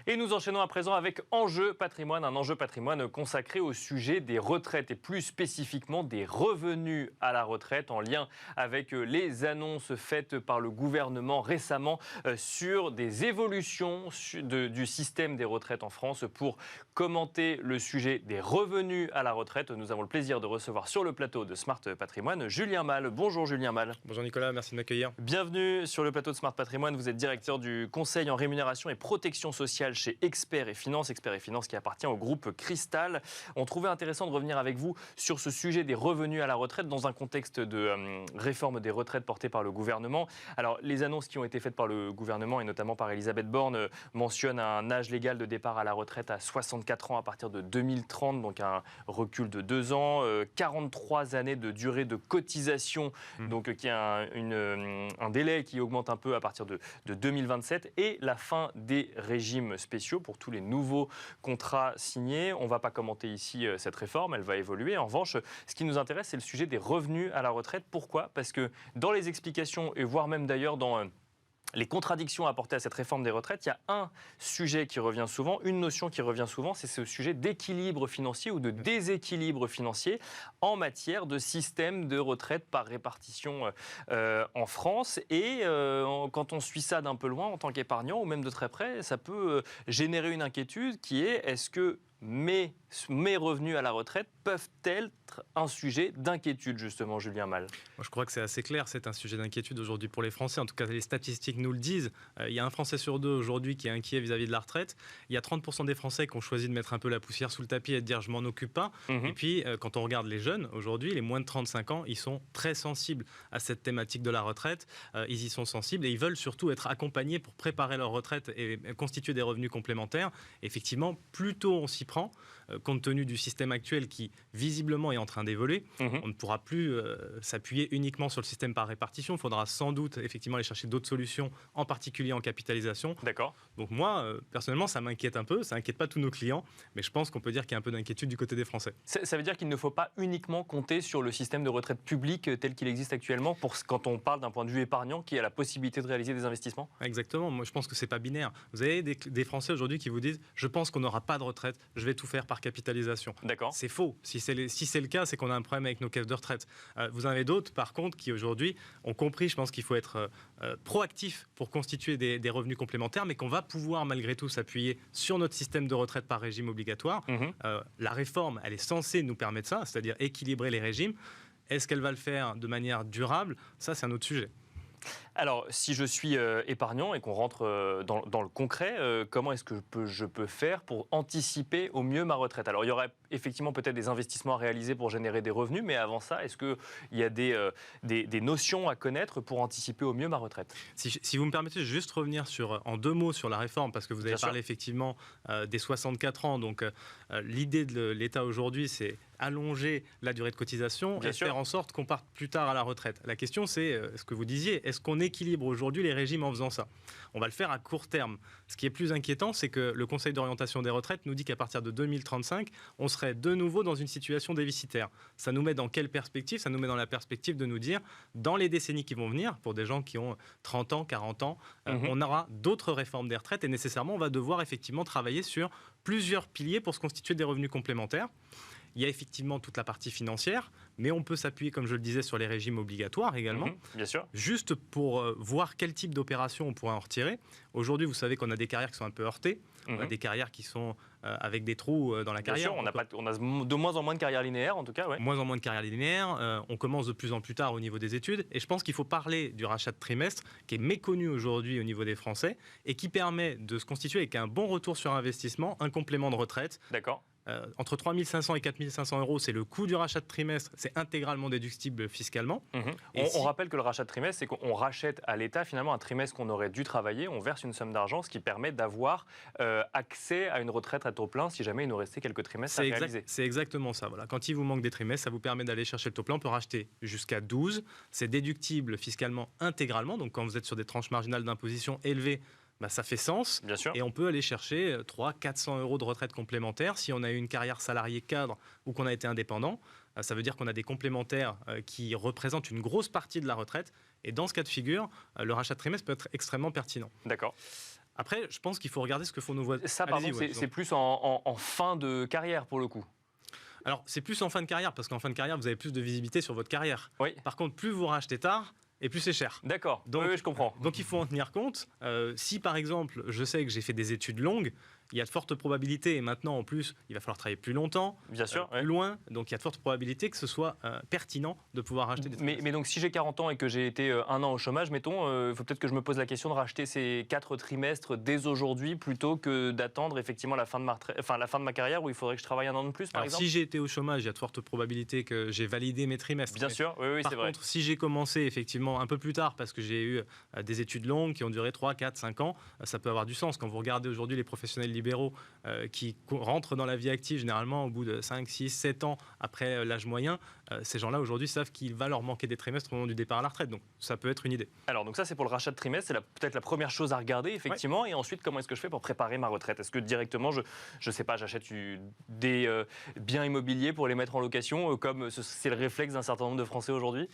Et nous enchaînons à présent avec Enjeu Patrimoine, un enjeu patrimoine consacré au sujet des retraites et plus spécifiquement des revenus à la retraite en lien avec les annonces faites par le gouvernement récemment sur des évolutions du système des retraites en France. Pour commenter le sujet des revenus à la retraite, nous avons le plaisir de recevoir sur le plateau de Smart Patrimoine Julien Mal. Bonjour Julien Mal. Bonjour Nicolas, merci de m'accueillir. Bienvenue sur le plateau de Smart Patrimoine. Vous êtes directeur du conseil en rémunération et protection sociale chez Experts et Finance qui appartient au groupe Cristal. On trouvait intéressant de revenir avec vous sur ce sujet des revenus à la retraite dans un contexte de réforme des retraites portée par le gouvernement. Alors, les annonces qui ont été faites par le gouvernement et notamment par Elisabeth Borne mentionnent un âge légal de départ à la retraite à 64 ans à partir de 2030, donc un recul de 2 ans, 43 années de durée de cotisation, donc qui a un délai qui augmente un peu à partir de 2027 et la fin des régimes spéciaux pour tous les nouveaux contrats signés. On ne va pas commenter ici cette réforme, elle va évoluer. En revanche, ce qui nous intéresse, c'est le sujet des revenus à la retraite. Pourquoi ? Parce que dans les explications, et voire même d'ailleurs dans les contradictions apportées à cette réforme des retraites, il y a un sujet qui revient souvent, une notion qui revient souvent, c'est ce sujet d'équilibre financier ou de déséquilibre financier en matière de système de retraite par répartition en France. Et quand on suit ça d'un peu loin en tant qu'épargnant ou même de très près, ça peut générer une inquiétude qui est: est-ce que mes revenus à la retraite peuvent être un sujet d'inquiétude, justement, Julien Mal? Moi, je crois que c'est assez clair, c'est un sujet d'inquiétude aujourd'hui pour les Français. En tout cas, les statistiques nous le disent. Il y a un Français sur deux aujourd'hui qui est inquiet vis-à-vis de la retraite. Il y a 30% des Français qui ont choisi de mettre un peu la poussière sous le tapis et de dire « je m'en occupe pas ». Et puis, quand on regarde les jeunes, aujourd'hui, les moins de 35 ans, ils sont très sensibles à cette thématique de la retraite. Ils y sont sensibles et ils veulent surtout être accompagnés pour préparer leur retraite et constituer des revenus complémentaires. Effectivement, plus tôt on s'y prend, compte tenu du système actuel qui visiblement est en train d'évoluer. On ne pourra plus s'appuyer uniquement sur le système par répartition. Il faudra sans doute effectivement aller chercher d'autres solutions, en particulier en capitalisation. D'accord. Donc moi, personnellement, ça m'inquiète un peu. Ça n'inquiète pas tous nos clients, mais je pense qu'on peut dire qu'il y a un peu d'inquiétude du côté des Français. Ça veut dire qu'il ne faut pas uniquement compter sur le système de retraite public tel qu'il existe actuellement quand on parle d'un point de vue épargnant qui a la possibilité de réaliser des investissements? Exactement. Moi, je pense que c'est pas binaire. Vous avez des Français aujourd'hui qui vous disent « je pense qu'on n'aura pas de retraite, je vais tout faire par capitalisation ». D'accord. C'est faux. Si c'est le cas, c'est qu'on a un problème avec nos caisses de retraite. Vous en avez d'autres, par contre, qui aujourd'hui ont compris, je pense qu'il faut être proactif pour constituer des revenus complémentaires, mais qu'on va pouvoir malgré tout s'appuyer sur notre système de retraite par régime obligatoire. La réforme, elle est censée nous permettre ça, c'est-à-dire équilibrer les régimes. Est-ce qu'elle va le faire de manière durable? Ça, c'est un autre sujet. Alors, si je suis épargnant et qu'on rentre dans le concret, comment est-ce que je peux faire pour anticiper au mieux ma retraite? Alors, il y aurait effectivement peut-être des investissements à réaliser pour générer des revenus, mais avant ça, est-ce qu'il y a des notions à connaître pour anticiper au mieux ma retraite? Si vous me permettez, je vais juste revenir en 2 mots sur la réforme, parce que vous avez parlé effectivement des 64 ans. Donc, l'idée de l'État aujourd'hui, c'est allonger la durée de cotisation et faire en sorte qu'on parte plus tard à la retraite. La question, c'est ce que vous disiez, est-ce qu'on équilibre aujourd'hui les régimes en faisant ça? On va le faire à court terme. Ce qui est plus inquiétant, c'est que le Conseil d'orientation des retraites nous dit qu'à partir de 2035, on serait de nouveau dans une situation déficitaire. Ça nous met dans quelle perspective? Ça nous met dans la perspective de nous dire, dans les décennies qui vont venir, pour des gens qui ont 30 ans, 40 ans, on aura d'autres réformes des retraites et nécessairement, on va devoir effectivement travailler sur plusieurs piliers pour se constituer des revenus complémentaires. Il y a effectivement toute la partie financière, mais on peut s'appuyer, comme je le disais, sur les régimes obligatoires également. Bien sûr. Juste pour voir quel type d'opération on pourrait en retirer. Aujourd'hui, vous savez qu'on a des carrières qui sont un peu heurtées. On a des carrières qui sont avec des trous dans la carrière. Bien sûr, on a de moins en moins de carrières linéaires, en tout cas. Ouais. Moins en moins de carrières linéaires. On commence de plus en plus tard au niveau des études. Et je pense qu'il faut parler du rachat de trimestre, qui est méconnu aujourd'hui au niveau des Français, et qui permet de se constituer avec un bon retour sur investissement, un complément de retraite. D'accord. Entre 3 500 et 4 500 euros, c'est le coût du rachat de trimestre, c'est intégralement déductible fiscalement. On rappelle que le rachat de trimestre, c'est qu'on rachète à l'État finalement un trimestre qu'on aurait dû travailler, on verse une somme d'argent, ce qui permet d'avoir accès à une retraite à taux plein si jamais il nous restait quelques trimestres à réaliser. C'est exactement ça. Voilà. Quand il vous manque des trimestres, ça vous permet d'aller chercher le taux plein. On peut racheter jusqu'à 12. C'est déductible fiscalement intégralement. Donc quand vous êtes sur des tranches marginales d'imposition élevées, ça fait sens. Bien sûr. Et on peut aller chercher 300-400 euros de retraite complémentaire. Si on a eu une carrière salariée cadre ou qu'on a été indépendant, ça veut dire qu'on a des complémentaires qui représentent une grosse partie de la retraite. Et dans ce cas de figure, le rachat de trimestre peut être extrêmement pertinent. D'accord. Après, je pense qu'il faut regarder ce que font nos voisins. Ça, pardon, c'est plus en fin de carrière pour le coup. Alors, c'est plus en fin de carrière, parce qu'en fin de carrière, vous avez plus de visibilité sur votre carrière. Oui. Par contre, plus vous rachetez tard, et plus c'est cher. D'accord, oui, je comprends. Donc il faut en tenir compte. Si par exemple, je sais que j'ai fait des études longues, il y a de fortes probabilités, et maintenant en plus, il va falloir travailler plus longtemps, bien sûr, plus loin, donc il y a de fortes probabilités que ce soit pertinent de pouvoir racheter des trimestres. Mais donc si j'ai 40 ans et que j'ai été un an au chômage, mettons, il faut peut-être que je me pose la question de racheter ces 4 trimestres dès aujourd'hui plutôt que d'attendre effectivement la fin de ma carrière où il faudrait que je travaille un an de plus, par exemple. Si j'ai été au chômage, il y a de fortes probabilités que j'ai validé mes trimestres. Bien sûr, oui, c'est vrai. Par contre, si j'ai commencé effectivement un peu plus tard parce que j'ai eu des études longues qui ont duré 3, 4, 5 ans, ça peut avoir du sens. Quand vous regardez aujourd'hui les professionnels libéraux qui rentrent dans la vie active généralement au bout de 5, 6, 7 ans après l'âge moyen, ces gens-là aujourd'hui savent qu'il va leur manquer des trimestres au moment du départ à la retraite. Donc ça peut être une idée. Alors donc ça c'est pour le rachat de trimestre, c'est peut-être la première chose à regarder effectivement. Ouais. Et ensuite comment est-ce que je fais pour préparer ma retraite? Est-ce que directement je sais pas, j'achète des biens immobiliers pour les mettre en location comme c'est le réflexe d'un certain nombre de Français aujourd'hui?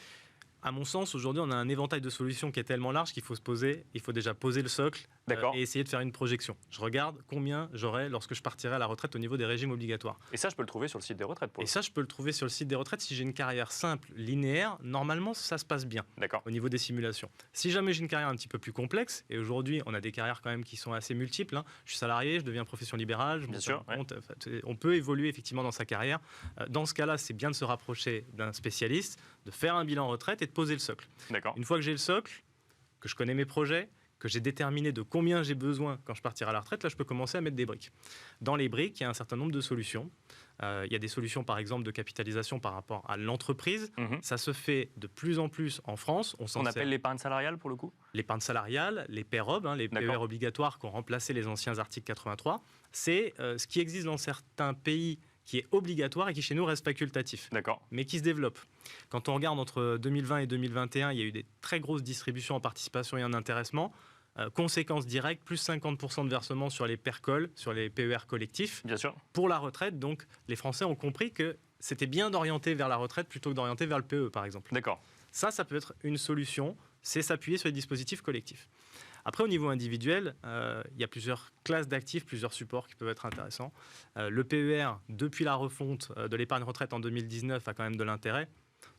À mon sens, aujourd'hui, on a un éventail de solutions qui est tellement large qu'il faut se poser. Il faut déjà poser le socle et essayer de faire une projection. Je regarde combien j'aurai lorsque je partirai à la retraite au niveau des régimes obligatoires. Et ça, je peux le trouver sur le site des retraites. Ça, je peux le trouver sur le site des retraites. Si j'ai une carrière simple, linéaire, normalement, ça se passe bien au niveau des simulations. Si jamais j'ai une carrière un petit peu plus complexe, et aujourd'hui, on a des carrières quand même qui sont assez multiples. Hein. Je suis salarié, je deviens profession libérale. Bien sûr, on peut évoluer effectivement dans sa carrière. Dans ce cas-là, c'est bien de se rapprocher d'un spécialiste, de faire un bilan retraite et de poser le socle. Une fois que j'ai le socle, que je connais mes projets, que j'ai déterminé de combien j'ai besoin quand je partirai à la retraite, là, je peux commencer à mettre des briques. Dans les briques, il y a un certain nombre de solutions. Il y a des solutions, par exemple, de capitalisation par rapport à l'entreprise. Ça se fait de plus en plus en France. On appelle l'épargne salariale, pour le coup? L'épargne salariale, les PEROB, les PER obligatoires qui ont remplacé les anciens articles 83. C'est ce qui existe dans certains pays qui est obligatoire et qui chez nous reste facultatif, mais qui se développe. Quand on regarde entre 2020 et 2021, il y a eu des très grosses distributions en participation et en intéressement. Conséquence directe, plus 50% de versements sur les PERCOL, sur les PER collectifs. Bien sûr. Pour la retraite, donc les Français ont compris que c'était bien d'orienter vers la retraite plutôt que d'orienter vers le PE, par exemple. Ça peut être une solution, c'est s'appuyer sur les dispositifs collectifs. Après, au niveau individuel, il y a plusieurs classes d'actifs, plusieurs supports qui peuvent être intéressants. Le PER, depuis la refonte de l'épargne retraite en 2019, a quand même de l'intérêt.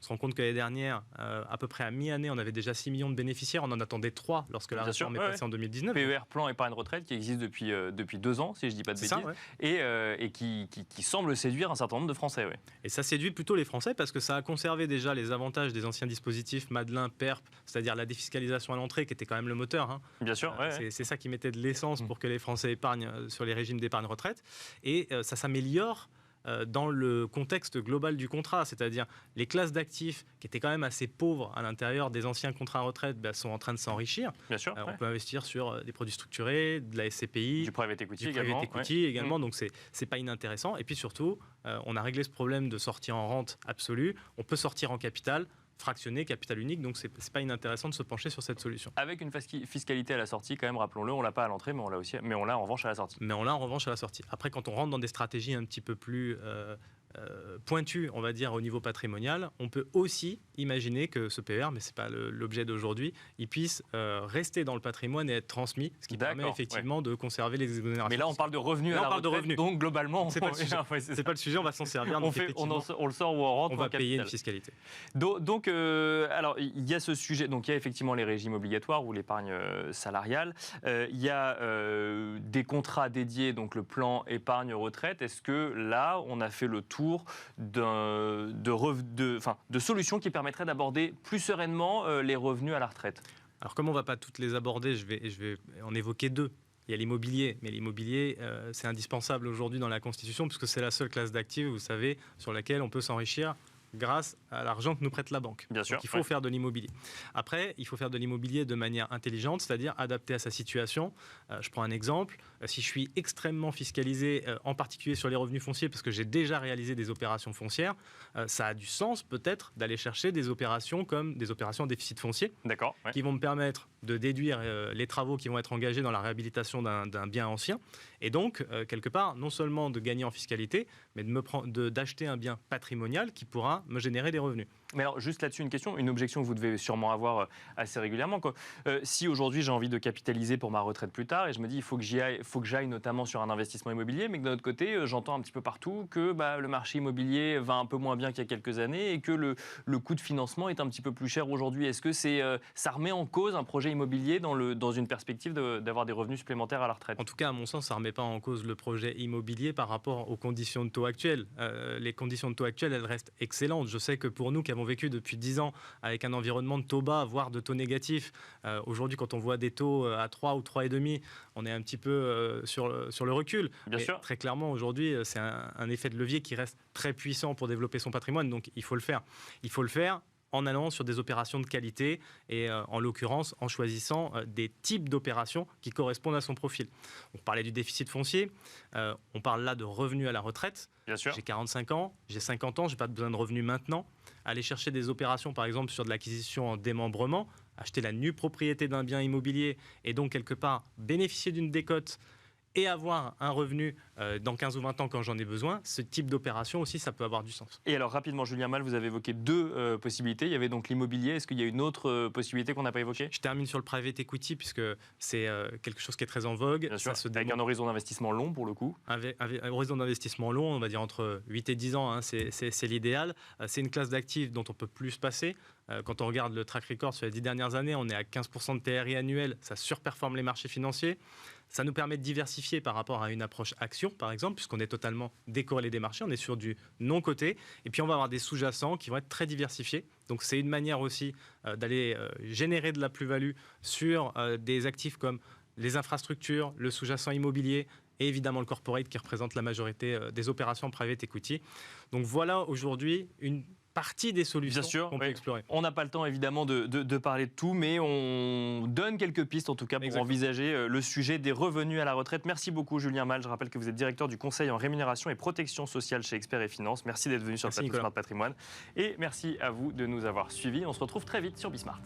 On se rend compte que l'année dernière, à peu près à mi-année, on avait déjà 6 millions de bénéficiaires. On en attendait 3 lorsque la réforme est passée en 2019. PER, plan épargne retraite, qui existe depuis 2 ans, si je ne dis pas de bêtises, et qui semble séduire un certain nombre de Français. Et ça séduit plutôt les Français parce que ça a conservé déjà les avantages des anciens dispositifs Madelin, PERP, c'est-à-dire la défiscalisation à l'entrée, qui était quand même le moteur. Hein. Bien sûr. C'est ça qui mettait de l'essence pour que les Français épargnent sur les régimes d'épargne retraite. Et ça s'améliore dans le contexte global du contrat, c'est-à-dire les classes d'actifs qui étaient quand même assez pauvres à l'intérieur des anciens contrats retraite sont en train de s'enrichir. Bien sûr. On peut investir sur des produits structurés, de la SCPI, du private equity également. Donc c'est pas inintéressant. Et puis surtout, on a réglé ce problème de sortir en rente absolue. On peut sortir en capital fractionné, capital unique, donc c'est pas inintéressant de se pencher sur cette solution. Avec une fiscalité à la sortie, quand même, rappelons-le, on l'a pas à l'entrée, mais on l'a en revanche à la sortie. Après, quand on rentre dans des stratégies un petit peu plus pointues, on va dire, au niveau patrimonial, on peut aussi imaginer que ce PER, mais c'est pas l'objet d'aujourd'hui, il puisse rester dans le patrimoine et être transmis, ce qui permet effectivement de conserver les exonérations. Mais là, on parle de revenus à la retraite, donc globalement... C'est pas le sujet, on va s'en servir. On le sort ou on rentre. On va payer une fiscalité. Donc, alors, il y a ce sujet, donc il y a effectivement les régimes obligatoires ou l'épargne salariale. Il y a des contrats dédiés, donc le plan épargne retraite. Est-ce que là, on a fait le tour de solutions qui permettraient d'aborder plus sereinement les revenus à la retraite? Alors, comme on ne va pas toutes les aborder, je vais en évoquer 2. Il y a l'immobilier, mais l'immobilier, c'est indispensable aujourd'hui dans la Constitution, puisque c'est la seule classe d'actifs, vous savez, sur laquelle on peut s'enrichir grâce à l'argent que nous prête la banque. Bien sûr. Donc, il faut faire de l'immobilier. Après, il faut faire de l'immobilier de manière intelligente, c'est-à-dire adapté à sa situation. Je prends un exemple. Si je suis extrêmement fiscalisé, en particulier sur les revenus fonciers, parce que j'ai déjà réalisé des opérations foncières, ça a du sens peut-être d'aller chercher des opérations comme des opérations en déficit foncier, qui vont me permettre de déduire les travaux qui vont être engagés dans la réhabilitation d'un bien ancien, et donc, quelque part, non seulement de gagner en fiscalité, mais d'acheter un bien patrimonial qui pourra me générer des revenus. Mais alors, juste là-dessus, une question, une objection que vous devez sûrement avoir assez régulièrement. Si aujourd'hui j'ai envie de capitaliser pour ma retraite plus tard et je me dis il faut que j'aille notamment sur un investissement immobilier, mais que d'un autre côté, j'entends un petit peu partout que le marché immobilier va un peu moins bien qu'il y a quelques années et que le coût de financement est un petit peu plus cher aujourd'hui. Est-ce que ça remet en cause un projet immobilier dans une perspective d'avoir des revenus supplémentaires à la retraite? En tout cas, à mon sens, ça ne remet pas en cause le projet immobilier par rapport aux conditions de taux actuelles. Les conditions de taux actuelles, elles restent excellentes. Je sais que pour nous qui avons vécu depuis 10 ans avec un environnement de taux bas, voire de taux négatifs, aujourd'hui, quand on voit des taux à 3 ou 3,5, on est un petit peu sur le recul. Bien sûr. Très clairement, aujourd'hui, c'est un effet de levier qui reste très puissant pour développer son patrimoine. Donc, il faut le faire. Il faut le faire en allant sur des opérations de qualité et en l'occurrence en choisissant des types d'opérations qui correspondent à son profil. On parlait du déficit foncier, on parle là de revenus à la retraite. Bien sûr. J'ai 45 ans, j'ai 50 ans, je n'ai pas besoin de revenus maintenant. Aller chercher des opérations par exemple sur de l'acquisition en démembrement, acheter la nue propriété d'un bien immobilier et donc quelque part bénéficier d'une décote et avoir un revenu dans 15 ou 20 ans quand j'en ai besoin, ce type d'opération aussi, ça peut avoir du sens. Et alors rapidement, Julien Mal, vous avez évoqué deux possibilités. Il y avait donc l'immobilier. Est-ce qu'il y a une autre possibilité qu'on n'a pas évoquée? Je termine sur le private equity puisque c'est quelque chose qui est très en vogue. Bien sûr, avec un horizon d'investissement long pour le coup. Avec un horizon d'investissement long, on va dire entre 8 et 10 ans, hein, c'est l'idéal. C'est une classe d'actifs dont on peut plus se passer. Quand on regarde le track record sur les 10 dernières années, on est à 15% de TRI annuel, ça surperforme les marchés financiers. Ça nous permet de diversifier par rapport à une approche action, par exemple, puisqu'on est totalement décorrélé des marchés, on est sur du non-coté. Et puis on va avoir des sous-jacents qui vont être très diversifiés. Donc c'est une manière aussi d'aller générer de la plus-value sur des actifs comme les infrastructures, le sous-jacent immobilier, et évidemment le corporate qui représente la majorité des opérations private equity. Donc voilà aujourd'hui une partie des solutions qu'on peut explorer. On n'a pas le temps évidemment de parler de tout, mais on donne quelques pistes en tout cas pour envisager le sujet des revenus à la retraite. Merci beaucoup Julien Mal. Je rappelle que vous êtes directeur du conseil en rémunération et protection sociale chez Experts et Finance. Merci d'être venu sur le plateau Smart Patrimoine. Et merci à vous de nous avoir suivis. On se retrouve très vite sur Bismart.